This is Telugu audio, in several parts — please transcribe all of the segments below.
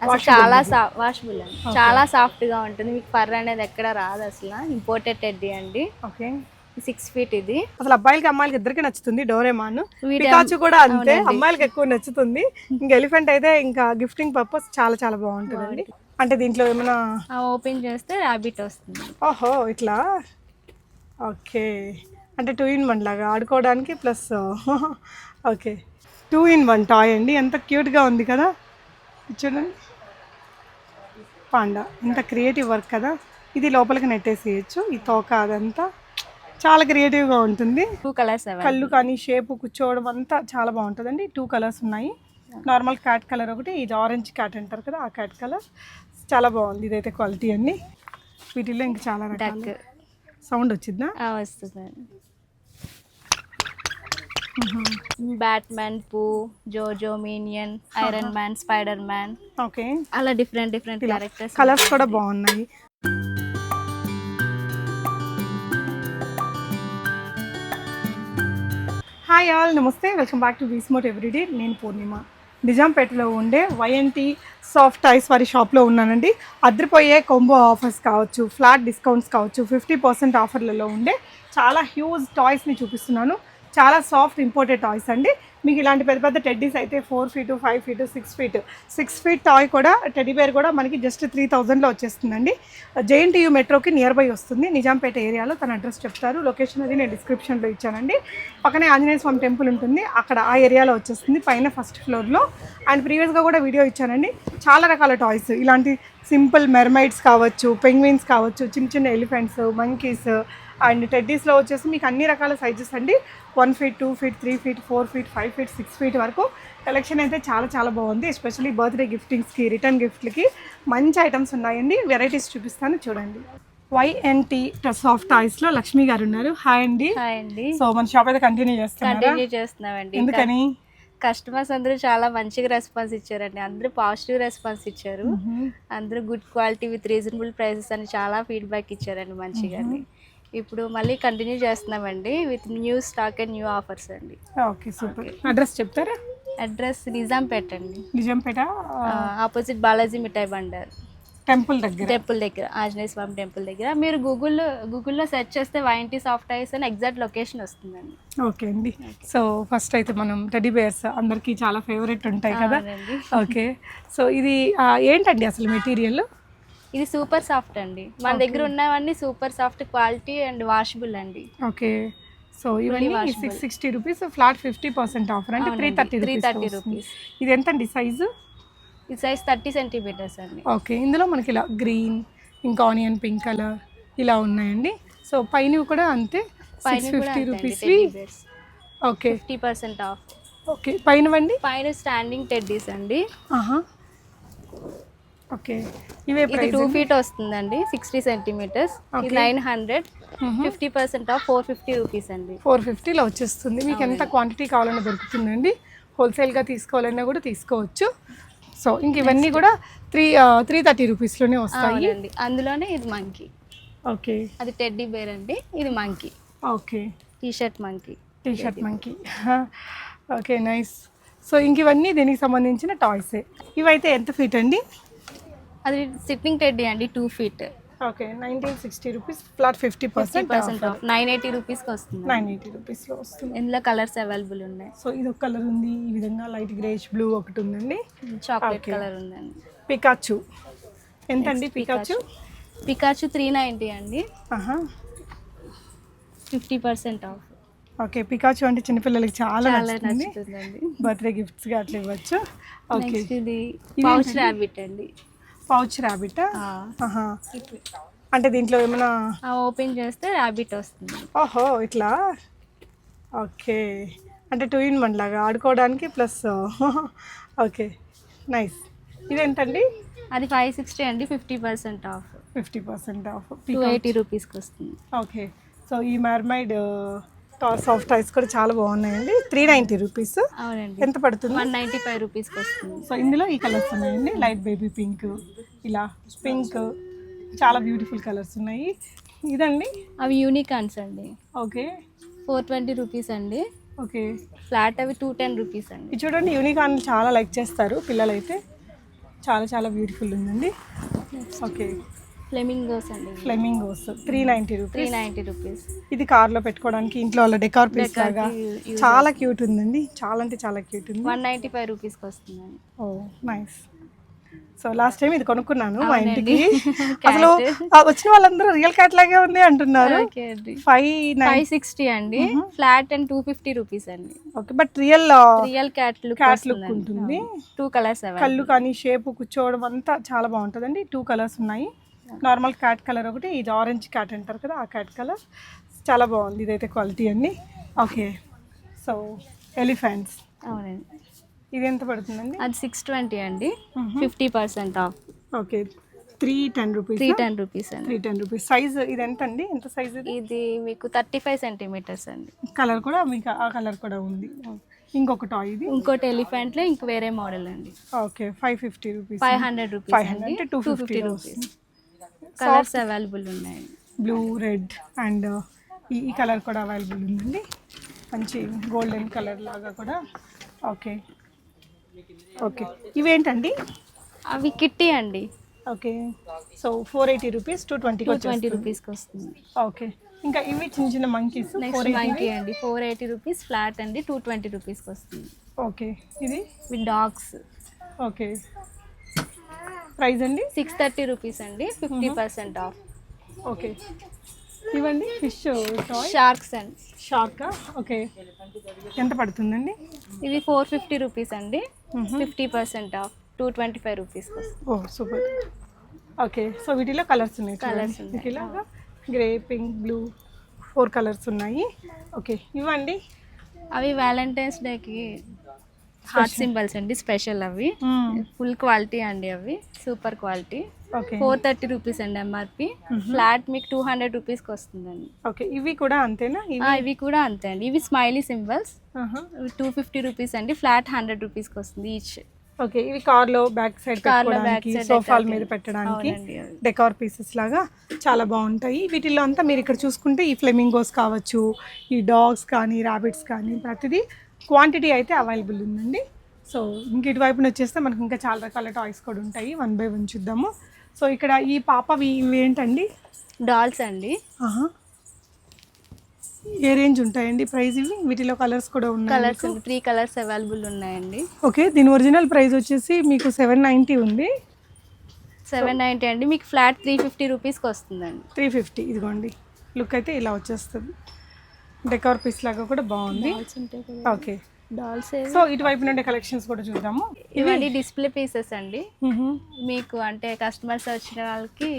అసలు చాలా వాషబుల్ అండి, చాలా సాఫ్ట్ గా ఉంటుంది. మీకు ఫర్ అనేది ఎక్కడ రాదు అసలు. ఇంపోర్టెడ్ టెడ్డీ అండి. ఓకే, 6 feet ఇది. అసలు అబ్బాయిలకి అమ్మాయిలకి ఇద్దరికి నచ్చుతుంది. డోరేమాన్, పికాచు కూడా అంతే, అమ్మాయిలకి ఎక్కువ నచ్చుతుంది. ఇంకా ఎలిఫెంట్ అయితే ఇంకా గిఫ్టింగ్ పర్పస్ చాలా చాలా బాగుంటుందండి. అంటే దీంట్లో ఏమైనా ఓపెన్ చేస్తే ర్యాబిట్ వస్తుంది. ఓహో ఇట్లా, ఓకే. అంటే 2 in 1 లాగా ఆడుకోవడానికి ప్లస్ ఓకే 2 in 1 టాయ్ అండి. ఎంత క్యూట్గా ఉంది కదా, చూడండి. పాండా, ఎంత క్రియేటివ్ వర్క్ కదా. ఇది లోపలికి నెట్టేసేయచ్చు. ఈ తోక అదంతా చాలా క్రియేటివ్గా ఉంటుంది. 2 colors, కళ్ళు కానీ షేపు కూర్చోవడం అంతా చాలా బాగుంటుందండి. 2 colors ఉన్నాయి. నార్మల్ క్యాట్ కలర్ ఒకటి, ఇది ఆరెంజ్ క్యాట్ అంటారు కదా, ఆ క్యాట్ కలర్ చాలా బాగుంది. ఇదైతే క్వాలిటీ అండి. వీటిల్లో ఇంకా చాలా రకాలు. సౌండ్ వచ్చిందా? వస్తుందండి. Batman, Pooh, Jojo, Minion, Iron Man, Spider Man, okay, అలా డిఫరెంట్ క్యారెక్టర్స్. కలర్స్ కూడా బాగున్నాయి. హాయ్ ఆల్, నమస్తే, welcome back to Bsmart everyday. నేను పూర్ణిమ. నిజాంపేటలో ఉండే YNT సాఫ్ట్ టాయ్స్ వారి షాప్లో ఉన్నానండి. అదిరిపోయే కొంబో ఆఫర్స్ కావచ్చు, ఫ్లాట్ డిస్కౌంట్స్ కావచ్చు, 50% ఆఫర్లలో ఉండే చాలా హ్యూజ్ టాయ్స్ని చూపిస్తున్నాను. చాలా సాఫ్ట్ ఇంపోర్టెడ్ టాయ్స్ అండి. మీకు ఇలాంటి పెద్ద పెద్ద టెడ్డీస్ అయితే 4 feet, 5 feet, 6 feet టాయ్ కూడా, టెడ్డీ బేర్ కూడా మనకి జస్ట్ 3000లో వచ్చేస్తుందండి. YNT మెట్రోకి నియర్ బై వస్తుంది. నిజాంపేట ఏరియాలో తన అడ్రస్ చెప్తారు. లొకేషన్ అది నేను డిస్క్రిప్షన్లో ఇచ్చానండి. పక్కనే ఆంజనేయ స్వామి టెంపుల్ ఉంటుంది, అక్కడ ఆ ఏరియాలో వచ్చేస్తుంది, పైన ఫస్ట్ ఫ్లోర్లో. అండ్ ప్రీవియస్గా కూడా వీడియో ఇచ్చానండి. చాలా రకాల టాయ్స్, ఇలాంటి సింపుల్ మెర్మైడ్స్ కావచ్చు, పెంగ్విన్స్ కావచ్చు, చిన్న చిన్న ఎలిఫెంట్స్, మంకీస్ అండ్ టెడ్డీస్లో వచ్చేసి మీకు అన్ని రకాల సైజెస్ అండి. 1 feet, 2 feet, 3 feet, 4 feet, 5 feet, 6 feet వరకు కలెక్షన్ అయితే చాలా చాలా బాగుంది. ఎస్పెషల్లీ బర్త్డే గిఫ్టింగ్స్కి, రిటర్న్ గిఫ్ట్లకి మంచి ఐటమ్స్ ఉన్నాయండి. వెరైటీస్ చూపిస్తాను చూడండి. YNT సాఫ్ట్ టాయ్స్లో లక్ష్మి గారు ఉన్నారు. హాయ్ అండి. హాయ్ అండి. సో మన షాప్ అయితే కంటిన్యూ చేస్తున్నామండి. ఎందుకని? కస్టమర్స్ అందరూ చాలా మంచిగా రెస్పాన్స్ ఇచ్చారండి. అందరూ పాజిటివ్ రెస్పాన్స్ ఇచ్చారు. అందరూ good quality with reasonable prices అని చాలా ఫీడ్బ్యాక్ ఇచ్చారండి మంచిగా. ఇప్పుడు మళ్ళీ కంటిన్యూ చేస్తున్నామండి with new stock and new offers అండి. Okay, super. అడ్రస్ చెప్తారా? అడ్రస్ నిజాంపేట్ అండి. నిజాంపేట ఆపోజిట్ బాలాజీ మిఠాయి బండార్ టెంపుల్ దగ్గర, ఆంజనేయ స్వామి టెంపుల్ దగ్గర. మీరు గూగుల్లో సెర్చ్ చేస్తే YNT సాఫ్ట్ టాయ్స్ అని ఎగ్జాక్ట్ లొకేషన్ వస్తుందండి. ఓకే అండి. సో ఫస్ట్ అయితే మనం టెడ్డీ బేర్స్ అందరికీ చాలా ఫేవరెట్ ఉంటాయి కదా. ఓకే, సో ఇది ఏంటండి అసలు మెటీరియల్? ఇది సూపర్ సాఫ్ట్ అండి. మన దగ్గర ఉన్నవన్నీ super soft quality and washable అండి. ఓకే, సో ఇవన్నీ 660 రూపీస్, ఫ్లాట్ 50% ఆఫర్ అంటే 330 రూపీస్. ఇది ఎంత అండి సైజు? ఈ సైజ్ 30 centimeters అండి. ఓకే, ఇందులో మనకి ఇలా గ్రీన్, ఇంకా ఆనియన్ పింక్ కలర్ ఇలా ఉన్నాయండి. సో పైన కూడా అంతే, 650 రూపీస్. Okay, 50% of. ఓకే, పైనవండి? పైన స్టాండింగ్ టెడ్డీస్ అండి. ఓకే, ఇవే ఇది 2 feet వస్తుందండి, 60 centimeters. ఇది 900, 50% ఆఫ్ 450 రూపీస్ అండి. 450లో వచ్చేస్తుంది. మీకు ఎంత క్వాంటిటీ కావాలన్నా దొరుకుతుందండి. హోల్సేల్గా తీసుకోవాలన్నా కూడా తీసుకోవచ్చు. సో ఇంక ఇవన్నీ కూడా 330 రూపీస్లోనే వస్తాయి. అందులోనే ఇది మంకీ. ఓకే, అది టెడ్డీ బేర్ అండి, ఇది monkey. Okay, T-shirt monkey. Okay, nice. So ఇంక ఇవన్నీ దీనికి సంబంధించిన టాయ్సే. ఇవైతే ఎంత ఫీట్ అండి? అది సిట్టింగ్ టెడ్డీ అండి, 2 feet. Okay, 1960 rupees, flat 50% of. 980 రూపీస్కి వస్తుంది. 980 రూపీస్లో వస్తుంది. ఇందులో కలర్స్ అవైలబుల్ ఉన్నాయి. సో ఇది ఒక కలర్ ఉంది, ఈ విధంగా లైట్ గ్రేష్ బ్లూ ఒకటి ఉందండి, చాక్లెట్ కలర్ ఉందండి. పికాచు ఎంత అండి? పికాచు 390 అండి, 50% ఆఫ్. ఓకే, పికాచు అంటే చిన్నపిల్లలకి చాలా నచ్చుతుందండి. బర్త్డే గిఫ్ట్స్గా అట్లా ఇవ్వచ్చు. ఓకే, ఇది పౌచ్ ర్యాబిట్ అండి. పౌచ్ ర్యాబిట్ అంటే దీంట్లో ఏమైనా ఓపెన్ చేస్తే ర్యాబిట్ వస్తుంది. ఓహో ఇట్లా, ఓకే. అంటే 2 in 1 లాగా ఆడుకోవడానికి ప్లస్ ఓకే, నైస్. ఇదేంటండి? అది 560 అండి, 50% ఆఫ్. 50% ఆఫ్, 280 రూపీస్కి వస్తుంది. ఓకే, సో ఈ మెర్మైడ్ సాఫ్ట్ టాయ్స్ కూడా చాలా బాగున్నాయండి. 390 రూపీస్. అవునండి. ఎంత పడుతుంది? 195 రూపీస్కి వస్తుంది. సో ఇందులో ఈ కలర్స్ ఉన్నాయండి, లైట్ బేబీ పింక్, ఇలా పింక్, చాలా బ్యూటిఫుల్ కలర్స్ ఉన్నాయి. ఇదండి? అవి యూనికార్న్స్ అండి. ఓకే, 420 రూపీస్ అండి. ఓకే, ఫ్లాట్ అవి 210 రూపీస్ అండి. ఇది చూడండి, యూనికార్న్ చాలా లైక్ చేస్తారు పిల్లలైతే. చాలా చాలా బ్యూటిఫుల్ ఉందండి. ఓకే, ఫ్లెమింగోస్ అండి, ఫ్లెమింగోస్ 390 రూపీస్. 390 రూపీస్. ఇది కార్లో పెట్టుకోవడానికి ఇంట్లో వాళ్ళ డెకార్ పీస్ లాగా చాలా క్యూట్ ఉందండి. చాలా అంటే చాలా క్యూట్ ఉంది. 195 రూపీస్కి వస్తుందండి. ఓ నైస్. సో లాస్ట్ టైం ఇది కొనుక్కున్నాను మా ఇంటికి. అసలు వచ్చిన వాళ్ళందరూ రియల్ క్యాట్ లాగే ఉంది అంటున్నారు. 560 అండి ఫ్లాట్ అండ్ 250 రూపీస్ అండి. Okay, but real cat look ఉంటుంది. 2 కలర్స్, కళ్ళు కానీ షేప్ కూర్చోవడం అంతా చాలా బాగుంటుందండి. 2 కలర్స్ ఉన్నాయి. నార్మల్ క్యాట్ కలర్ ఒకటి, ఇది ఆరెంజ్ క్యాట్ అంటారు కదా ఆ క్యాట్ కలర్. చాలా బాగుంది ఇదైతే క్వాలిటీ అండి. Okay, so elephants. అవునండి. ఇది ఎంత పడుతుందండి? అది 620 అండి, 50% ఆఫ్. Okay, 310 rupees. 310 రూపీస్ అండి. 310 రూపీస్. సైజ్ ఇది ఎంత అండి? ఎంత సైజ్ ఇది? ఇది మీకు 35 సెంటీమీటర్స్ అండి. కలర్ కూడా మీకు ఆ కలర్ కూడా ఉంది. ఇంకొక టాయ్ ఇది, ఇంకోటి ఎలిఫెంట్లో ఇంక వేరే మోడల్ అండి. Okay, 550 rupees. 500 rupees. 500 to 250 rupees. Colours available ఉన్నాయి. బ్లూ, రెడ్ అండ్ ఈ కలర్ కూడా అవైలబుల్ ఉందండి. మంచి గోల్డెన్ కలర్ లాగా కూడా. ఓకే ఓకే, ఇవేంటండి? అవి కిట్టి అండి. ఓకే, సో 480 రూపీస్, 220 రూపీస్కి వస్తుంది. ఓకే, ఇంకా ఇవి చిన్న చిన్న మంకీస్. నెక్స్ట్ మంకీ అండి, 480 రూపీస్ ఫ్లాట్ అండి, 220 రూపీస్కి వస్తుంది. ఓకే, ఇది విత్ డాగ్స్. ఓకే, ప్రైస్ అండి? 630 రూపీస్ అండి, 50% ఆఫ్. ఓకే, ఇవండి ఫిష్ షార్క్స్ అండి. షార్కా? ఓకే, ఎంత పడుతుందండి? ఇవి 450 రూపీస్ అండి, 50% ఆఫ్, 225 రూపీస్కి వస్తుంది. ఓ సూపర్. ఓకే, సో వీటిలో కలర్స్ ఉన్నాయి. కలర్స్ ఇలాగా గ్రే, పింక్, బ్లూ 4 కలర్స్ ఉన్నాయి. ఓకే, ఇవ్వండి. అవి వ్యాలంటైన్స్ డేకి హార్ట్ సింబల్స్ అండి, స్పెషల్. అవి ఫుల్ క్వాలిటీ అండి, అవి సూపర్ క్వాలిటీ. ఓకే, 430 రూపీస్ అండి ఎంఆర్పి. ఫ్లాట్ మీకు 200 రూపీస్కి వస్తుందండి. ఓకే, ఇవి కూడా అంతేనా? ఇవి కూడా అంతే అండి. ఇవి స్మైలీ సింబల్స్, 250 రూపీస్ అండి, ఫ్లాట్ 100 రూపీస్కి వస్తుంది ఈచ్. ఓకే, ఇవి కార్లో బ్యాక్ సైడ్ పెట్టుకోవడానికి, సోఫాల మీద పెట్టడానికి డెకార్ పీసెస్ లాగా చాలా బాగుంటాయి. వీటిల్లో అంతా మీరు ఇక్కడ చూసుకుంటే ఈ ఫ్లెమింగోస్ కావచ్చు, ఈ డాగ్స్ కానీ ర్యాబిట్స్ కానీ ప్రతిదీ క్వాంటిటీ అయితే అవైలబుల్ ఉందండి. సో ఇంక ఇటువైపున వచ్చేస్తే మనకు ఇంకా చాలా రకాల టాయ్స్ కూడా ఉంటాయి. 1 by 1 చూద్దాము. సో ఇక్కడ ఈ పాపవి ఇవి ఏంటండి? డాల్స్ అండి. ఏ రేంజ్ ఉంటాయండి ప్రైస్ ఇవి? వీటిలో కలర్స్ కూడా ఉన్నాయి. కలర్స్ 3 కలర్స్ అవైలబుల్ ఉన్నాయండి. ఓకే, దీని ఒరిజినల్ ప్రైస్ వచ్చేసి మీకు 790 ఉంది. 790 అండి, మీకు ఫ్లాట్ 350 రూపీస్కి వస్తుందండి. 350. ఇదిగోండి, లుక్ అయితే ఇలా వచ్చేస్తుంది. డెకార్ పీస్ లాగా కూడా బాగుంది. Okay, dolls. సో ఇటువైపు నుండి కలెక్షన్స్ కూడా చూద్దాము. ఇవన్నీ డిస్ప్లే పీసెస్ అండి. మీకు అంటే కస్టమర్స్ వచ్చిన వాళ్ళకి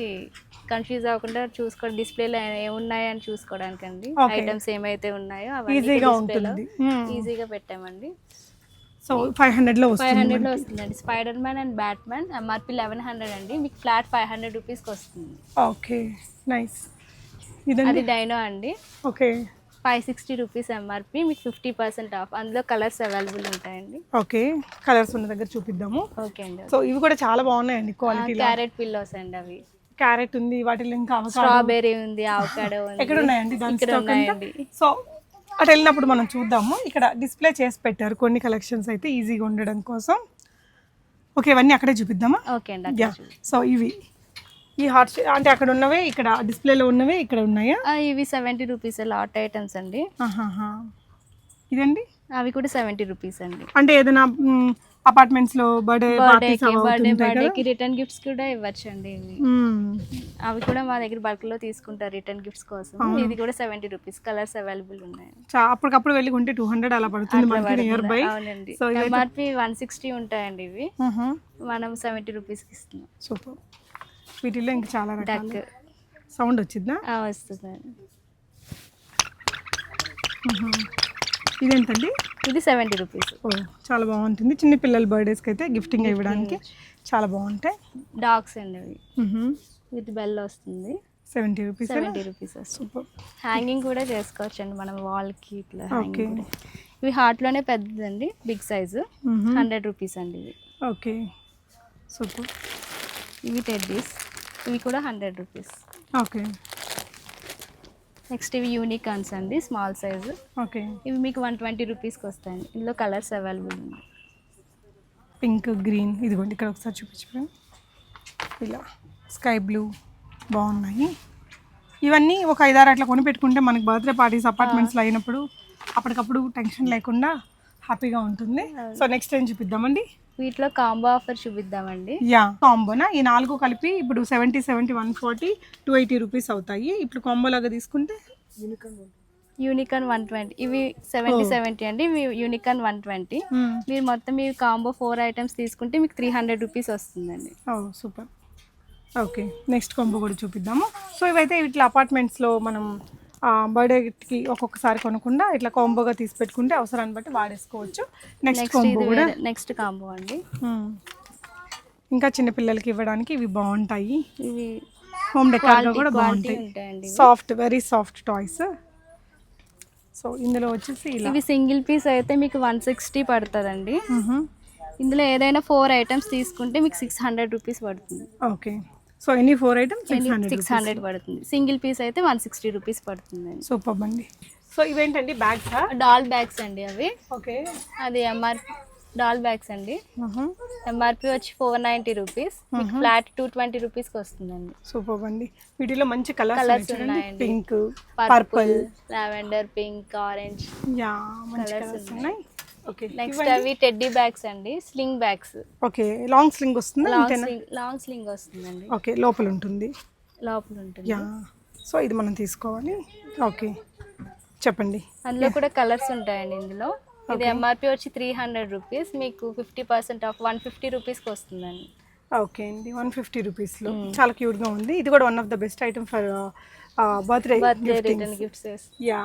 కన్ఫ్యూజ్ అవ్వకుండా చూసుకోండి, డిస్ప్లేలో ఏమున్నాయి అని చూసుకోవడానికి అండి. ఐటమ్స్ ఏమైతే ఉన్నాయో అవన్నీ ఈజీగా పెట్టామండి. సో 500లో వస్తుందండి. Spider man and bat man MRP 1100 అండి, మీకు ఫ్లాట్ 500 రూపీస్కి వస్తుంది. Okay, nice. అది డైనో అండి. ఓకే, 560 రూపీస్ ఎంఆర్పి, మీకు 50% ఆఫ్. అందులో కలర్స్ అవైలబుల్ ఉంటాయండి. ఓకే, కలర్స్ ఉన్న దగ్గర చూపిద్దాము. ఓకే అండి. సో ఇవి కూడా చాలా బాగున్నాయండి క్వాలిటీ. క్యారెట్ పిల్లోస్ అండి, అవి క్యారెట్ ఉంది, వాటిలో ఇంకా స్ట్రాబెర్రీ ఉంది, అవకాడో ఉంది. ఎక్కడ ఉన్నాయండి? సో అటు వెళ్ళినప్పుడు మనం చూద్దాము. ఇక్కడ డిస్ప్లే చేసి పెట్టారు కొన్ని కలెక్షన్స్ అయితే ఈజీగా ఉండడం కోసం. ఓకే, ఇవన్నీ అక్కడే చూపిద్దామా? ఓకే అండి. సో ఇవి ఈ హార్ట్ అంటే అక్కడ ఉన్నవే ఇక్కడ డిస్ప్లేలో ఉన్నవే ఇక్కడ ఉన్నాయా? ఇవి 70 రూపీస్ లాట్ ఐటమ్స్ అండి. ఇదండి? అవి కూడా 70 రూపీస్ అండి. అంటే ఏదైనా అపార్ట్మెంట్స్ లో బర్త్డేకి రిటర్న్ గిఫ్ట్స్ కూడా ఇవ్వచ్చు అండి. అవి కూడా మా దగ్గర బల్క్ లో తీసుకుంటారు రిటర్న్ గిఫ్ట్స్ కోసం. ఇది కూడా 70 రూపీస్. కలర్స్ అవైలబుల్ ఉన్నాయి. అప్పటికప్పుడు వెళ్ళి కొంటే 200 అలా పడుతుంది నియర్ బై. అవునండి, ఎంఆర్పి 160 ఉంటాయండి. ఇవి మనం 70 రూపీస్కి ఇస్తున్నాం. సూపర్. వీటిలో ఇంకా చాలా రకాల సౌండ్ వచ్చిందా? వస్తుందండి. ఇదేంటండి? ఇది 70 రూపీస్. ఓ చాలా బాగుంటుంది. చిన్న పిల్లల బర్త్డేస్కి అయితే గిఫ్టింగ్ ఇవ్వడానికి చాలా బాగుంటాయి. డాగ్స్ అండి అవి, విత్ బెల్ వస్తుంది. 70 రూపీస్. 70 రూపీస్. సూపర్. హ్యాంగింగ్ కూడా చేసుకోవచ్చు అండి మనం వాల్కి ఇట్లా. ఇవి హార్ట్లోనే పెద్దదండి, బిగ్ సైజు. 100 రూపీస్ అండి ఇవి. Okay, super. ఇవి టెడ్డీస్, ఇవి కూడా 100 రూపీస్. ఓకే, నెక్స్ట్ ఇవి యూనికార్న్స్ అండి, స్మాల్ సైజు. ఓకే, ఇవి మీకు 120 రూపీస్కి వస్తాయండి. ఇందులో కలర్స్ అవైలబుల్ ఉన్నాయి. పింక్ గ్రీన్ ఇదిగోండి ఇక్కడ ఒకసారి చూపించు. ఇలా స్కై బ్లూ బాగున్నాయి. ఇవన్నీ ఒక 5-6 అట్లా కొని పెట్టుకుంటే మనకి బర్త్డే పార్టీస్ అపార్ట్మెంట్స్లో అయినప్పుడు అప్పటికప్పుడు టెన్షన్ లేకుండా హ్యాపీగా ఉంటుంది. సో నెక్స్ట్ ఏం చూపిద్దామండి? వీటిలో కాంబో ఆఫర్ చూపిద్దామండి. యా కాంబోనా? ఈ 4 కలిపి ఇప్పుడు 70, 140, 280 రూపీస్ అవుతాయి. ఇప్పుడు కాంబో లాగా తీసుకుంటే యూనికాన్ 120, ఇవి 70 అండి, ఇవి యూనికాన్ 120. మీరు మొత్తం మీరు కాంబో 4 ఐటమ్స్ తీసుకుంటే మీకు 300 రూపీస్ వస్తుందండి. సూపర్. ఓకే, నెక్స్ట్ కాంబో కూడా చూపిద్దాము. సో ఇవైతే ఇట్లా అపార్ట్మెంట్స్లో మనం బర్త్డేకి ఒక్కొక్కసారి కొనకుండా ఇట్లా కాంబోగా తీసి పెట్టుకుంటే అవసరాన్ని బట్టి వాడేసుకోవచ్చు. నెక్స్ట్ కాంబో కూడా నెక్స్ట్ కాంబో అండి. ఇంకా చిన్నపిల్లలకి ఇవ్వడానికి ఇవి బాగుంటాయి. ఇవి హోమ్ డెకార్గా కూడా బాగుంటాయి. Soft, very soft toys. So ఇందులో వచ్చేసి ఇవి సింగిల్ పీస్ అయితే మీకు 160 పడుతుందండి. ఇందులో ఏదైనా 4 ఐటమ్స్ తీసుకుంటే మీకు 600 రూపీస్ పడుతుంది. ఓకే, సో ఎనీ 4 ఐటమ్స్ 600 పడుతుంది. సింగిల్ పీస్ అయితే 160 రూపీస్ పడుతుంది. సూపర్ అండి. సో ఇవేంటండి? బ్యాగ్స్, డాల్ బ్యాగ్స్ అండి అవి. ఓకే, అది డాల్ బ్యాగ్స్ అండి. ఎంఆర్పి వచ్చి 490 రూపీస్, ఫ్లాట్ 220 రూపీస్కి వస్తుందండి. సూపర్ అండి. వీటిలో మంచి కలర్స్ ఉన్నాయండి. Pink, purple, lavender, pink, orange colours ఉన్నాయి. ఓకే, నెక్స్ట్ అవి టెడ్డీ బ్యాగ్స్ అండి, sling bags. Okay, long sling వస్తుంది. లాంగ్ స్లింగ్ వస్తుందండి. ఓకే, లోపల ఉంటుంది. యా, సో ఇది మనం తీసుకోవాలి. ఓకే, చెప్పండి. అందులో కూడా కలర్స్ ఉంటాయండి. ఇందులో ఇది ఎంఆర్పి వచ్చి 300 రూపీస్, మీకు 50% ఆఫ్ 150 రూపీస్కి వస్తుందండి. ఓకే అండి, 150 రూపీస్లో చాలా క్యూట్గా ఉంది. ఇది కూడా one of the best item for birthday return gifts. Yeah,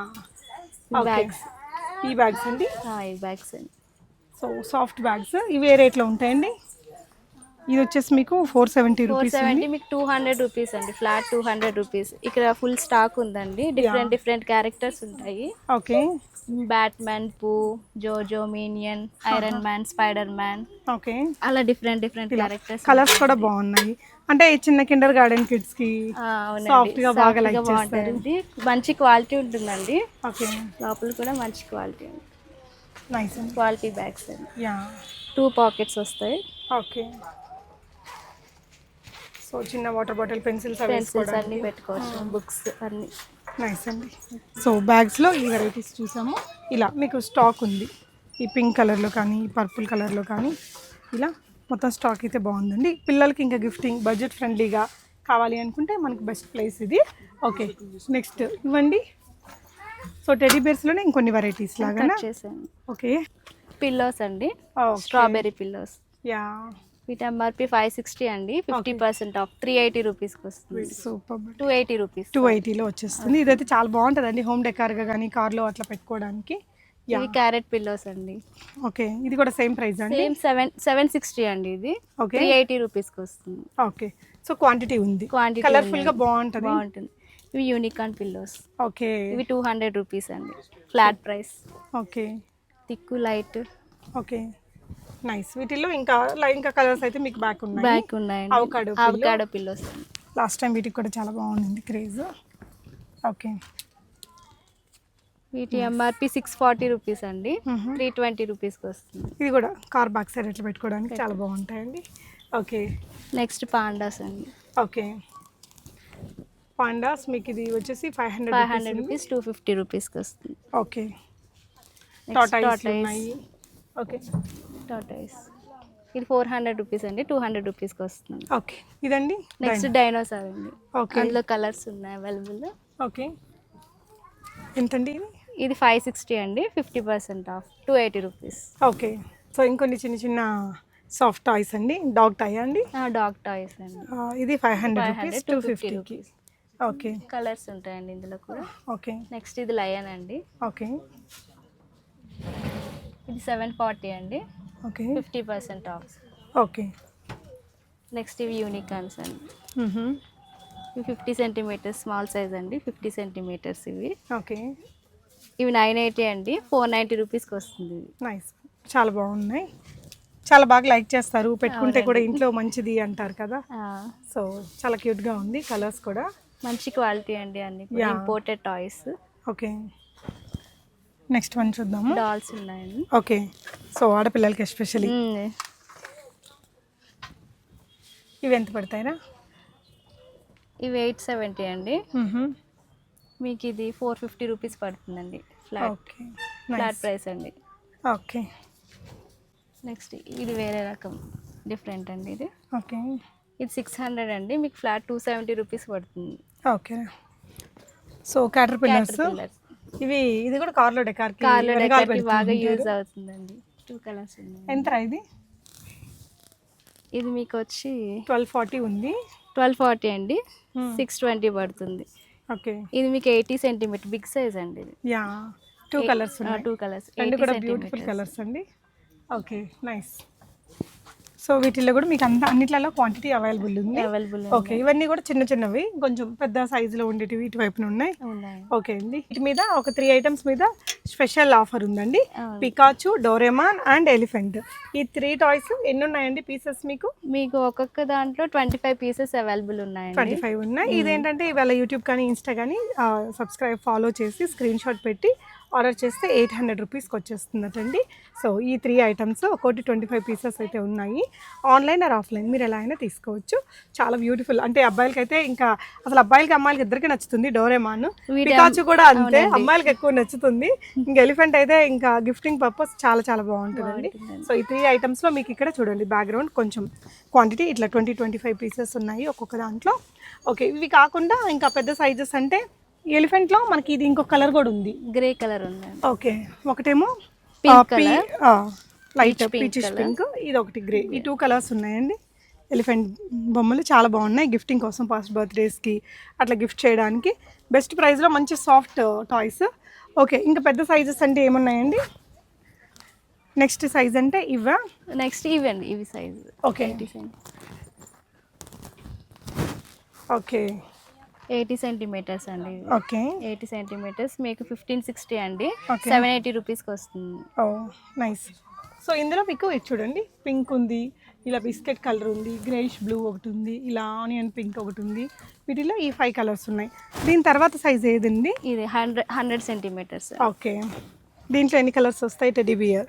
bags. ఈ బ్యాగ్స్ అండి. ఈ బ్యాగ్స్ అండి. సో సాఫ్ట్ బ్యాగ్స్ ఇవి ఏ రేట్లో ఉంటాయండి? ఇది వచ్చేసి మీకు 470 రూపీస్. 470 మీకు 200 రూపీస్ అండి, ఫ్లాట్ 200 రూపీస్. ఇక్కడ ఫుల్ స్టాక్ ఉందండి. డిఫరెంట్ క్యారెక్టర్స్ ఉంటాయి. Okay, Batman, Pooh, Jojo, Minion, Iron Man, Spider Man. Okay, అలా డిఫరెంట్ క్యారెక్టర్స్. కలర్స్ కూడా బాగున్నాయి. అంటే చిన్న కిండర్ గార్డెన్ కిడ్స్ కి సాఫ్ట్ గా బాగా లైక్ చేస్తారు. మంచి క్వాలిటీ ఉంటుందండి. ఓకే, లోపల కూడా మంచి క్వాలిటీ ఉంది. నైస్ క్వాలిటీ బ్యాగ్స్ అండి. యా, 2 పాకెట్స్ వస్తాయి. ఓకే, సో చిన్న వాటర్ బాటిల్, పెన్సిల్స్ అన్ని పెట్టుకోవచ్చు, బుక్స్ అన్ని. నైస్ అండి. సో బ్యాగ్స్లో ఈ వెరైటీస్ చూసాము. ఇలా మీకు స్టాక్ ఉంది. ఈ పింక్ కలర్లో కానీ, ఈ పర్పుల్ కలర్లో కానీ ఇలా మొత్తం స్టాక్ అయితే బాగుందండి. పిల్లలకి ఇంకా గిఫ్టింగ్ బడ్జెట్ ఫ్రెండ్లీగా కావాలి అనుకుంటే మనకి బెస్ట్ ప్లేస్ ఇది. ఓకే, నెక్స్ట్ ఇవ్వండి. సో టెడ్డీ బేర్స్లోనే ఇంకొన్ని వెరైటీస్ లాగా. ఓకే, పిల్లోస్ అండి, స్ట్రాబెర్రీ పిల్లోస్. యా, వీటి ఎంఆర్పి 560 అండి, 50% ఆఫ్ 380 రూపీస్కి వస్తుంది. సూపర్. 280 రూపీస్, 280లో వచ్చేస్తుంది. ఇదైతే చాలా బాగుంటుందండి హోమ్ డెకార్గా కానీ కార్లో అట్లా పెట్టుకోవడానికి. ఇవి క్యారెట్ పిల్లోస్ అండి. ఓకే, ఇది కూడా సేమ్ ప్రైస్ అండి. 760 అండి. ఇది 380 రూపీస్కి వస్తుంది. ఓకే, సో క్వాంటిటీ ఉంది, కలర్ఫుల్గా బాగుంటుంది. ఇవి యూనికాన్ పిల్లోస్. ఓకే, ఇవి 200 రూపీస్ అండి, flat price. Okay, thick light. Okay, nice. వీటిల్లో ఇంకా కలర్స్ అయితే మీకు బ్యాక్ ఉన్నాయండి. Avocado pillows. లాస్ట్ టైం వీటికి కూడా చాలా బాగుంది క్రేజ్. ఓకే, వీటి ఎంఆర్పి 640 రూపీస్ అండి, 320 రూపీస్కి వస్తుంది. ఇది కూడా కార్ బ్యాక్ సైడ్ ఎట్లా పెట్టుకోవడానికి చాలా బాగుంటాయండి. ఓకే, నెక్స్ట్ పాండాస్ అండి. ఓకే, పాండాస్ మీకు ఇది వచ్చేసి 500 రూపీస్, 250 రూపీస్కి వస్తుంది. ఓకే, టాటాయిస్ ఉన్నాయి. ఓకే, టాటాయిస్ ఇది 400 రూపీస్ అండి, 200 రూపీస్కి వస్తుంది. ఓకే, ఇదండి నెక్స్ట్ డైనోసార్ అండి. ఓకే, అందులో కలర్స్ ఉన్నాయి అవైలబుల్. ఓకే, ఎంతండి ఇది 560 అండి, 50% ఆఫ్ 280 రూపీస్. ఓకే, సో ఇంకొన్ని చిన్న సాఫ్ట్ టాయ్స్ అండి. డాగ్ టాయ్ అండి. డాగ్ టాయ్స్ అండి. ఇది 500 రూపీస్, 250 రూపీస్. ఓకే, కలర్స్ ఉంటాయండి ఇందులో కూడా. ఓకే, నెక్స్ట్ ఇది లయన్ అండి. ఓకే, ఇది 740 అండి. Okay, 50% of. ఓకే, నెక్స్ట్ ఇవి యూనికాన్స్ అండి. ఇవి 50 సెంటీమీటర్స్ స్మాల్ సైజ్ అండి, 50 సెంటీమీటర్స్ ఇవి. ఓకే, ఇవి 980 అండి, 490 రూపీస్కి వస్తుంది. నైస్, చాలా బాగున్నాయి. చాలా బాగా లైక్ చేస్తారు, పెట్టుకుంటే కూడా ఇంట్లో మంచిది అంటారు కదా. సో చాలా క్యూట్గా ఉంది, కలర్స్ కూడా మంచి క్వాలిటీ అండి, అన్ని imported toys. Okay, next one చూద్దాము. డాల్స్ ఉన్నాయండి. ఓకే, సో ఆడపిల్లలకి ఎస్పెషల్లీ ఇవి ఎంత పడతాయిరా? ఇవి 870 అండి. మీకు ఇది 450 రూపీస్ పడుతుందండి ఫ్లాట్. ఓకే, ఫ్లాట్ ప్రైస్ అండి. ఓకే. నెక్స్ట్ ఇది వేరే రకం డిఫరెంట్ అండి. ఇది ఓకే, ఇది 600 అండి. మీకు ఫ్లాట్ 270 రూపీస్ పడుతుంది. ఓకే. సో క్యాటర్ పిల్లర్స్ ఇవి, ఇది కూడా కార్లో డెకార్కి బాగా యూజ్ అవుతుందండి. 2 కలర్స్ ఉన్నాయి. ఎంత ఇది? ఇది మీకు వచ్చి 1240 ఉంది. 1240 అండి. 620 పడుతుంది. ఓకే. ఇది మీకు 80 సెంటీమీటర్ బిగ్ సైజ్ అండి. ఇది 2 కలర్స్ ఉన్నాయి. 2 కలర్స్, రెండు కూడా బ్యూటిఫుల్ కలర్స్ అండి. Okay, nice. సో వీటిల్లో కూడా మీకు అన్నిట్లలో క్వాంటిటీ అవైలబుల్ ఉంది. ఓకే, ఇవన్నీ కూడా చిన్న చిన్నవి, కొంచెం పెద్ద సైజులో ఉండేటివి ఇటువైపున ఉన్నాయి. ఓకే అండి. వీటి మీద ఒక 3 ఐటమ్స్ మీద స్పెషల్ ఆఫర్ ఉందండి. Pikachu, Doraemon and elephant. ఈ 3 టాయ్స్ ఎన్ని ఉన్నాయండి పీసెస్? మీకు ఒక్కొక్క దాంట్లో 25 పీసెస్ అవైలబుల్ ఉన్నాయి. 25 ఉన్నాయి. ఇదేంటంటే ఇవాళ యూట్యూబ్ కానీ ఇన్స్టా కానీ ఫాలో చేసి స్క్రీన్ షాట్ పెట్టి ఆర్డర్ చేస్తే 800 రూపీస్కి వచ్చేస్తుందటండి. సో ఈ 3 ఐటమ్స్ ఒక్కోటి 25 పీసెస్ అయితే ఉన్నాయి. ఆన్లైన్ ఆర్ ఆఫ్లైన్ మీరు ఎలా అయినా తీసుకోవచ్చు. చాలా బ్యూటిఫుల్. అంటే అబ్బాయిలకి అయితే ఇంకా అసలు అబ్బాయిలకి అమ్మాయిలకి ఇద్దరికి నచ్చుతుంది డోరేమాన్. పికాచు కూడా అంతే, అమ్మాయిలకి ఎక్కువ నచ్చుతుంది. ఇంకా ఎలిఫెంట్ అయితే ఇంకా గిఫ్టింగ్ పర్పస్ చాలా చాలా బాగుంటుందండి. సో ఈ 3 ఐటమ్స్లో మీకు ఇక్కడ చూడండి బ్యాక్గ్రౌండ్ కొంచెం క్వాంటిటీ ఇట్లా 20-25 పీసెస్ ఉన్నాయి ఒక్కొక్క దాంట్లో. ఓకే, ఇవి కాకుండా ఇంకా పెద్ద సైజెస్ అంటే ఎలిఫెంట్లో మనకి ఇది ఇంకొక కలర్ కూడా ఉంది, గ్రే కలర్ ఉంది. ఓకే, ఒకటేమో లైట్ పీచిష్ పింక్, ఇది ఒకటి గ్రే. ఈ 2 కలర్స్ ఉన్నాయండి. ఎలిఫెంట్ బొమ్మలు చాలా బాగున్నాయి. గిఫ్టింగ్ కోసం పాస్ట్ బర్త్డేస్కి అట్లా గిఫ్ట్ చేయడానికి బెస్ట్ ప్రైస్లో మంచి సాఫ్ట్ టాయ్స్. ఓకే, ఇంకా పెద్ద సైజెస్ అంటే ఏమున్నాయండి? నెక్స్ట్ సైజ్ అంటే నెక్స్ట్ ఇవ్వండి, ఇవి సైజ్. ఓకే, ఓకే, 80 సెంటీమీటర్స్ అండి. ఓకే, 80 సెంటీమీటర్స్ మీకు 1560 అండి. 780 రూపీస్కి వస్తుంది. ఓ నైస్. సో ఇందులో మీకు ఇది చూడండి, పింక్ ఉంది, ఇలా బిస్కెట్ కలర్ ఉంది, గ్రేష్ బ్లూ ఒకటి ఉంది, ఇలా ఆనియన్ పింక్ ఒకటి ఉంది. వీటిలో ఈ 5 కలర్స్ ఉన్నాయి. దీని తర్వాత సైజ్ ఏదండి? ఇది 100 సెంటీమీటర్స్. ఓకే, దీంట్లో ఎన్ని కలర్స్ వస్తాయి? Teddy bear.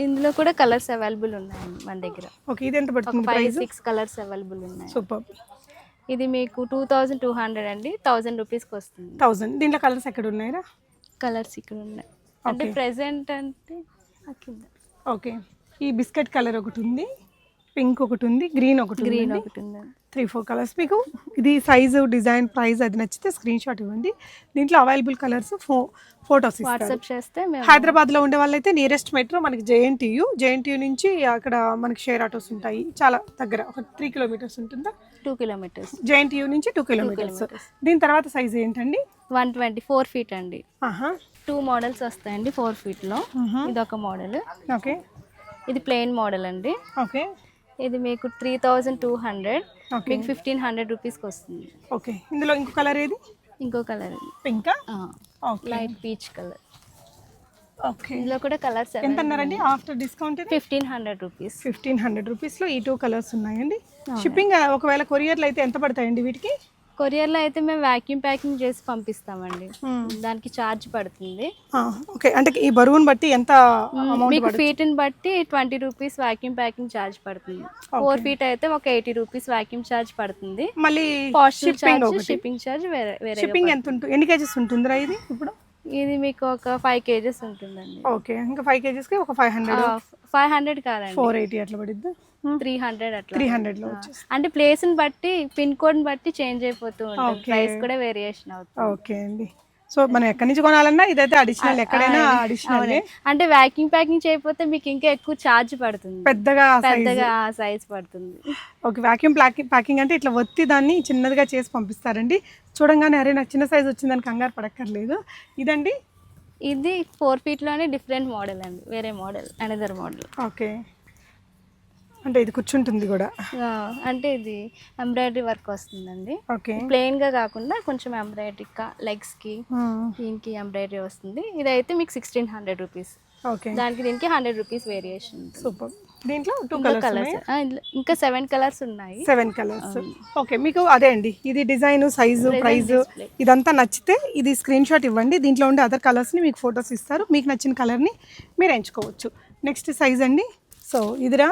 ఇందులో కూడా కలర్స్ అవైలబుల్ ఉన్నాయండి మన దగ్గర. ఓకే, ఇది ఎంత పడుతుంది? 5-6 కలర్స్ అవైలబుల్ ఉన్నాయి. సూపర్. ఇది మీకు 2200 అండి. 1000 రూపీస్కి వస్తుంది. 1000. దీంట్లో కలర్స్ ఎక్కడ ఉన్నాయిరా? కలర్స్ ఇక్కడ ఉన్నాయి అంటే ప్రెసెంట్ అంటే. ఓకే, ఈ బిస్కెట్ కలర్ ఒకటి ఉంది, పింక్ ఒకటి ఉంది, గ్రీన్ ఒకటి ఉంది. 3-4 కలర్స్. మీకు ఇది సైజు, డిజైన్, ప్రైస్ అది నచ్చితే స్క్రీన్ షాట్ ఇవ్వండి. దీంట్లో అవైలబుల్ కలర్స్ ఫోటోస్ వాట్సాప్ చేస్తే. హైదరాబాద్లో ఉండే వాళ్ళైతే నియరెస్ట్ మెట్రో మనకి జేఎన్టీయూ నుంచి అక్కడ మనకి షేర్ ఆటోస్ ఉంటాయి. చాలా దగ్గర, ఒక 3 కిలోమీటర్స్ ఉంటుందా? 2 కిలోమీటర్స్. జేఎన్టీయూ నుంచి 2 కిలోమీటర్స్. దీని తర్వాత సైజ్ ఏంటండి? 124 ఫీట్ అండి. 2 మోడల్స్ వస్తాయండి 4 ఫీట్లో. ఇది ఒక మోడల్. ఓకే, ఇది ప్లెయిన్ మోడల్ అండి. ఓకే, ఇది మీకు 3200, మీకు 1500 రూపీస్కి వస్తుంది. ఓకే, ఇందులో ఇంకో కలర్ ఏది? ఇంకో కలర్ పింకా? Light peach colour. ఓకే, ఇందులో కూడా కలర్స్ ఎంత అన్నారండి ఆఫ్టర్ డిస్కౌంట్? 1500 రూపీస్. 1500 రూపీస్లో ఈ 2 కలర్స్ ఉన్నాయండి. షిప్పింగ్ ఒకవేళ కొరియర్లో అయితే ఎంత పడతాయండి వీటికి? కొరియర్లో అయితే మేము వ్యాక్యూమ్ ప్యాకింగ్ చేసి పంపిస్తామండి. దానికి ఛార్జ్ పడుతుంది. ఓకే, అంటే ఈ బరువుని బట్టి ఎంత? మీకు ఫీట్ని బట్టి 20 రూపీస్ వ్యాక్యూమ్ ప్యాకింగ్ ఛార్జ్ పడుతుంది. 4 ఫీట్ అయితే ఒక 80 రూపీస్ వ్యాక్యూమ్ ఛార్జ్ పడుతుంది. మళ్ళీ షిప్పింగ్ ఛార్జ్ వేరే. షిప్పింగ్ ఎంత ఉంటుంది? ఎన్ని కేజెస్ ఉంటుందిరా ఇది ఇప్పుడు? ఇది మీకు ఒక 5 కేజెస్ ఉంటుందండి. ఓకే, ఇంకా 5 కేజెస్కి ఒక 500 కాదండి, 480 అట్లా పడిద్ది. 300 అట్లా. 300లో అంటే ప్లేస్ని బట్టి, పిన్ కోడ్ని బట్టి చేంజ్ అయిపోతూ ఉంటుంది. ప్రైస్ కూడా వేరియేషన్ అవుతుంది. ఓకే అండి. సో మనం ఎక్కడి నుంచి కొనాలన్నా ఇదైతే అడిషనల్, ఎక్కడైనా అడిషనల్. అంటే వ్యాక్యూమ్ ప్యాకింగ్ చేయకపోతే మీకు ఇంకా ఎక్కువ ఛార్జ్ పడుతుంది, పెద్దగా సైజ్ పడుతుంది. ఓకే, వ్యాక్యూమ్ ప్యాకింగ్ అంటే ఇట్లా ఒత్తి దాన్ని చిన్నదిగా చేసి పంపిస్తారండి. చూడంగానే అరే నాకు చిన్న సైజ్ వచ్చిందని కంగారు పడక్కర్లేదు. ఇదండి, ఇది 4 ఫీట్లోనే డిఫరెంట్ మోడల్ అండి, వేరే మోడల్, అనదర్ మోడల్. ఓకే, అంటే ఇది కూర్చుంటుంది కూడా. అంటే ఇది ఎంబ్రాయిడరీ వర్క్ వస్తుందండి. ఓకే, ప్లెయిన్ గా కాకుండా కొంచెం ఎంబ్రాయిడరీ, లెగ్స్ కి దీనికి ఎంబ్రాయిడరీ వస్తుంది. ఇదైతే మీకు 1600 రూపీస్. ఓకే, దానికి దీనికి 100 రూపీస్ వేరియేషన్. సూపర్. దీంట్లో 2 కలర్స్, ఇంకా 7 కలర్స్ ఉన్నాయి. 7 కలర్స్. ఓకే, మీకు అదే అండి, ఇది డిజైన్, సైజు, ప్రైస్ ఇదంతా నచ్చితే ఇది స్క్రీన్ షాట్ ఇవ్వండి. దీంట్లో ఉండే అదర్ కలర్స్ని మీకు ఫొటోస్ ఇస్తారు. మీకు నచ్చిన కలర్ని మీరు ఎంచుకోవచ్చు. నెక్స్ట్ సైజ్ అండి, సో ఇదిరా,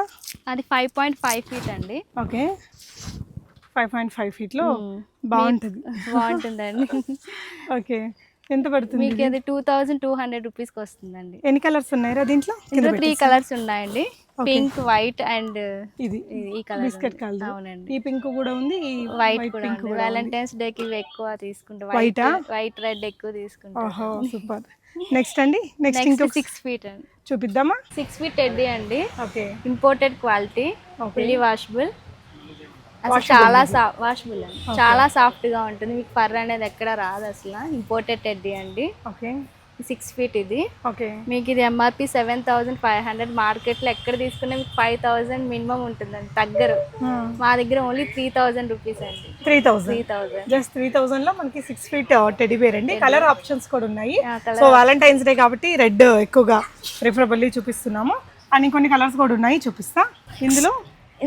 అది 5.5 ఫీట్ అండి. ఓకే, 5.5 ఫీట్లో బాగుంటుంది. బాగుంటుందండి. ఓకే, ఎంత పడుతుంది? మీకు అది 2200 రూపీస్కి వస్తుందండి. ఎన్ని కలర్స్ ఉన్నాయా దీంట్లో? ఇందులో 3 కలర్స్ ఉన్నాయండి, పింక్, వైట్ అండ్ ఇది ఈ కలర్ బిస్కెట్ కలర్. అవునండి. ఈ పింక్ కూడా ఉంది, ఈ వైట్ కూడా ఉంది. వ్యాలంటైన్స్ డేకి ఇవి ఎక్కువ తీసుకుంటాం. వైట్ రెడ్ ఎక్కువ తీసుకుంటాం. ఓహో సూపర్. నెక్స్ట్ అండి, నెక్స్ట్ ఇంకొక 6 ఫీట్ అండి. చూపిద్దామా? 6 ఫీట్ టెడ్డీ అండి. Okay, imported quality, fully washable. అసలు చాలా వాషబుల్ అండి, చాలా సాఫ్ట్ గా ఉంటుంది. మీకు ఫర్ అనేది ఎక్కడ రాదు అసలు. ఇంపోర్టెడ్ టెడ్డీ అండి. ఓకే, 6 ఫీట్ ఇది. ఓకే, మీకు ఇది ఎంఆర్పి 7500. మార్కెట్లో ఎక్కడ తీసుకున్నా మీకు 5000 మినిమం ఉంటుందండి దగ్గర. మా దగ్గర ఓన్లీ 3000 రూపీస్ అండి. 3000 జస్ట్ 3000 లో మనకి 6 ఫీట్ టెడ్డీ బేర్ అండి. కలర్ ఆప్షన్స్ కూడా ఉన్నాయి. సో వాలంటైన్స్ డే కాబట్టి రెడ్ ఎక్కువగా ప్రిఫరబుల్లీ చూపిస్తున్నాము. అని కొన్ని కలర్స్ కూడా ఉన్నాయి, చూపిస్తా. ఇందులో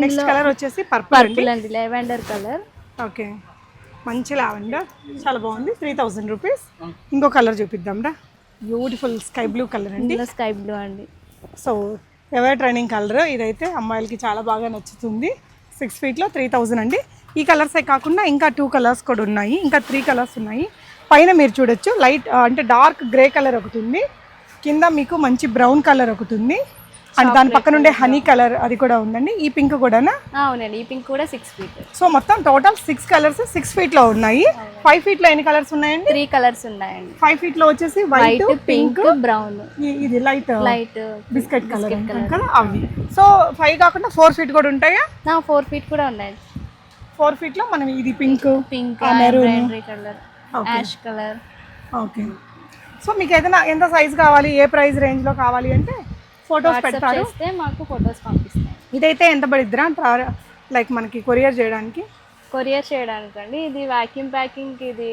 నెక్స్ట్ కలర్ వచ్చేసి పర్పుల్ అండి, లెవెండర్ కలర్. ఓకే, మంచి లావెండర్, చాలా బాగుంది. 3000 రూపీస్. ఇంకో కలర్ చూపిద్దాం రా. బ్యూటిఫుల్ స్కై బ్లూ కలర్ అండి. స్కై బ్లూ అండి. సో ఎవర్ ట్రైనింగ్ కలర్, ఇదైతే అమ్మాయిలకి చాలా బాగా నచ్చుతుంది. 6 ఫీట్లో 3000 అండి. ఈ కలర్సే కాకుండా ఇంకా 2 కలర్స్ కూడా ఉన్నాయి, ఇంకా 3 కలర్స్ ఉన్నాయి. పైన మీరు చూడొచ్చు లైట్ అంటే డార్క్ గ్రే కలర్ ఒకటి ఉంది, కింద మీకు మంచి బ్రౌన్ కలర్ ఒకటి ఉంది, అండ్ దాని పక్కన ఉండే హనీ కలర్ అది కూడా ఉందండి. ఈ పింక్ కూడానా? అవునండి, ఈ పింక్ కూడా 6 ఫీట్. సో మొత్తం టోటల్ 6 కలర్స్ 6 ఫీట్లో ఉన్నాయి. 5 ఫీట్లో ఎన్ని కలర్స్ ఉన్నాయండి? 3 కలర్స్ ఉన్నాయండి. 5 ఫీట్లో వచ్చేసి వైట్, పింక్, బ్రౌన్, ఇది లైట్ లైట్ బిస్కెట్ కలర్ కదా అవి. సో 5 కాకుండా 4 ఫీట్ కూడా ఉంటాయా? 4 ఫీట్ కూడా ఉన్నాయి. 4 ఫీట్లో మనం ఇది pink, maroon colour, ash colour. Okay, so మీకు ఏదైనా ఎంత సైజ్ కావాలి, ఏ ప్రైస్ రేంజ్ లో కావాలి అంటే ఫొటోస్ పెడతారు, మాకు ఫొటోస్ పంపిస్తాం. ఇదైతే ఎంత పడిద్దిరా లైక్ మనకి కొరియర్ చేయడానికి? కొరియర్ చేయడానికి అండి, ఇది వాక్యూమ్ ప్యాకింగ్, ఇది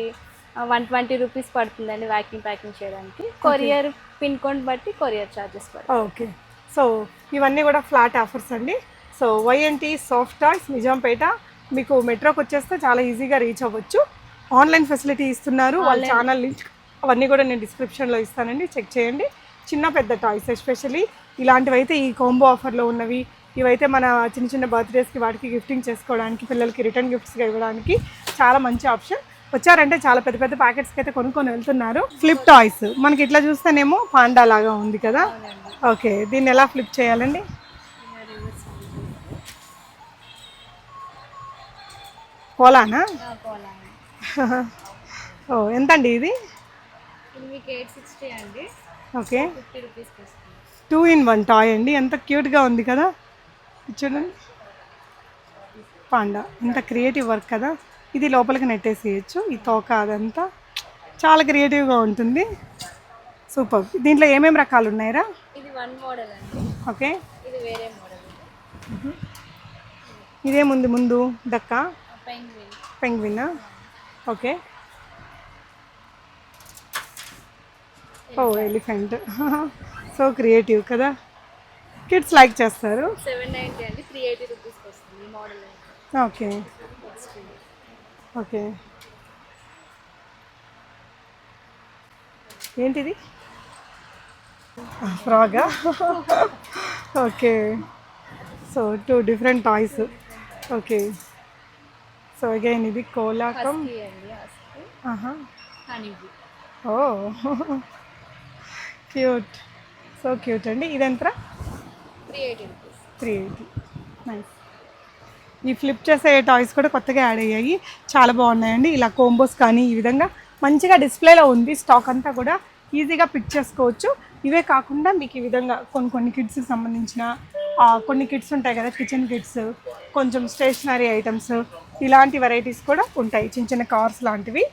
120 రూపీస్ పడుతుందండి వాక్యూమ్ ప్యాకింగ్ చేయడానికి. కొరియర్ పిన్ కోడ్ బట్టి కొరియర్ ఛార్జెస్ పడుతుంది. ఓకే, సో ఇవన్నీ కూడా ఫ్లాట్ ఆఫర్స్ అండి. So YNT soft toys Nizampet, మీకు మెట్రోకి వచ్చేస్తే చాలా ఈజీగా రీచ్ అవ్వచ్చు. ఆన్లైన్ ఫెసిలిటీ ఇస్తున్నారు. వాళ్ళ ఛానల్ లింక్ అవన్నీ కూడా నేను డిస్క్రిప్షన్లో ఇస్తానండి, చెక్ చేయండి. చిన్న పెద్ద టాయ్స్ ఎస్పెషల్లీ ఇలాంటివి అయితే ఈ కాంబో ఆఫర్లో ఉన్నవి, ఇవైతే మన చిన్న చిన్న బర్త్డేస్కి వాటికి గిఫ్టింగ్ చేసుకోవడానికి, పిల్లలకి రిటర్న్ గిఫ్ట్స్గా ఇవ్వడానికి చాలా మంచి ఆప్షన్. వచ్చారంటే చాలా పెద్ద పెద్ద ప్యాకెట్స్కి అయితే కొనుక్కొని వెళ్తున్నారు. ఫ్లిప్ టాయ్స్ మనకి ఇట్లా చూస్తేనేమో పాండా లాగా ఉంది కదా. ఓకే, దీన్ని ఎలా ఫ్లిప్ చేయాలండి? పోలానా? ఓ ఎంతండి ఇది? 860 అండి. ఓకే, 50 రూపీస్కి వస్తుంది. 2-in-1 టాయ్ అండి, ఎంత క్యూట్గా ఉంది కదా. చూడండి పాండా, ఎంత క్రియేటివ్ వర్క్ కదా. ఇది లోపలికి నెట్టేసేయచ్చు, ఈ తోక అదంతా చాలా క్రియేటివ్గా ఉంటుంది. సూపర్. దీంట్లో ఏమేమి రకాలు ఉన్నాయిరా? ఇది 1 మోడల్ అండి. ఓకే, ఇది వేరే మోడల్. ఇదేముంది ముందు? డక్క, పెంగ్విన్. ఓకే, ఓ ఎలిఫెంట్. సో క్రియేటివ్ కదా, కిడ్స్ లైక్ చేస్తారు. 790 అండి, 380 రూపీస్కి వస్తుంది ఈ మోడల్. ఓకే, ఓకే, ఏంటిది? ఫ్రాగా? Okay, so 2 different toys. Okay, so again ఇది కోలాకం. ఓ క్యూట్, సో క్యూట్ అండి. ఇదెంత? 380 రూపీస్. 380. నైస్. ఈ ఫ్లిప్ చేసే టాయ్స్ కూడా కొత్తగా యాడ్ అయ్యాయి, చాలా బాగున్నాయండి. ఇలా కోంబోస్ కానీ ఈ విధంగా మంచిగా డిస్ప్లేలో ఉంది. స్టాక్ అంతా కూడా ఈజీగా పిక్ చేసుకోవచ్చు. ఇవే కాకుండా మీకు ఈ విధంగా కొన్ని కిడ్స్కి సంబంధించిన కొన్ని కిట్స్ ఉంటాయి కదా, కిచెన్ కిట్స్, కొంచెం స్టేషనరీ ఐటమ్స్, ఇలాంటి వెరైటీస్ కూడా ఉంటాయి, చిన్న చిన్న కార్స్ లాంటివి.